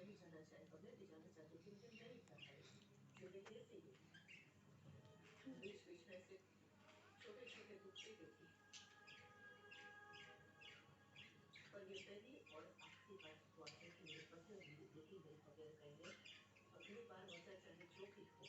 नहीं जाना चाहे, मैं भी जाना चाहती थी लेकिन नहीं जा पाई। ज़िंदगी ऐसी ही है। बीच-बीच में ऐसे छोटे-छोटे दुःख देती थी। पर ये पहली और आखिरी बार हुआ है कि मेरे पति और मेरी बेटी मेरे बगैर गए हैं। अगली बार वजह चाहे जो भी हो,